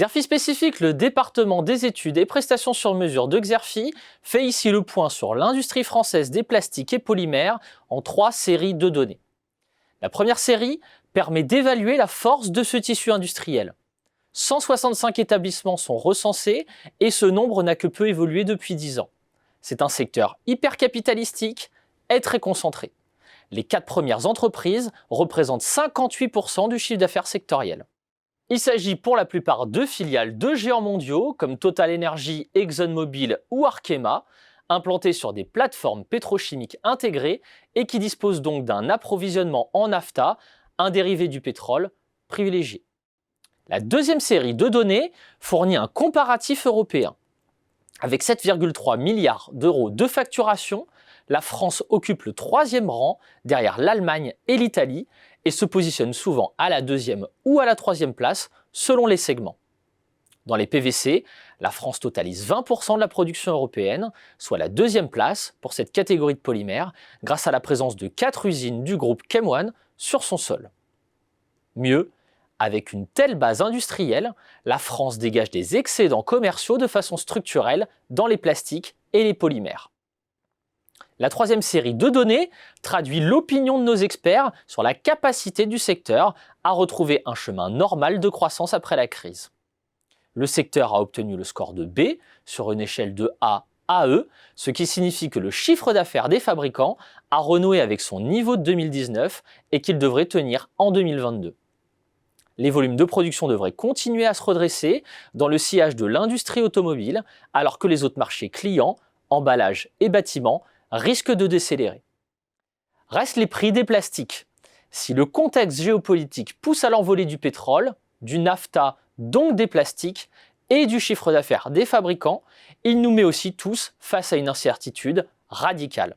Xerfi Spécifique, le département des études et prestations sur mesure de Xerfi, fait ici le point sur l'industrie française des plastiques et polymères en 3 séries de données. La première série permet d'évaluer la force de ce tissu industriel. 165 établissements sont recensés et ce nombre n'a que peu évolué depuis 10 ans. C'est un secteur hyper capitalistique et très concentré. Les 4 premières entreprises représentent 58% du chiffre d'affaires sectoriel. Il s'agit pour la plupart de filiales de géants mondiaux comme Total Energy, ExxonMobil ou Arkema, implantées sur des plateformes pétrochimiques intégrées et qui disposent donc d'un approvisionnement en naphta, un dérivé du pétrole, privilégié. La deuxième série de données fournit un comparatif européen. Avec 7,3 milliards d'euros de facturation, la France occupe le 3e rang derrière l'Allemagne et l'Italie et se positionne souvent à la 2e ou à la 3e place selon les segments. Dans les PVC, la France totalise 20% de la production européenne, soit la 2e place pour cette catégorie de polymères grâce à la présence de 4 usines du groupe Chem1 sur son sol. Mieux, avec une telle base industrielle, la France dégage des excédents commerciaux de façon structurelle dans les plastiques et les polymères. La 3e série de données traduit l'opinion de nos experts sur la capacité du secteur à retrouver un chemin normal de croissance après la crise. Le secteur a obtenu le score de B sur une échelle de A à E, ce qui signifie que le chiffre d'affaires des fabricants a renoué avec son niveau de 2019 et qu'il devrait tenir en 2022. Les volumes de production devraient continuer à se redresser dans le sillage de l'industrie automobile, alors que les autres marchés clients, emballages et bâtiments, risquent de décélérer. Restent les prix des plastiques. Si le contexte géopolitique pousse à l'envolée du pétrole, du naphta, donc des plastiques, et du chiffre d'affaires des fabricants, il nous met aussi tous face à une incertitude radicale.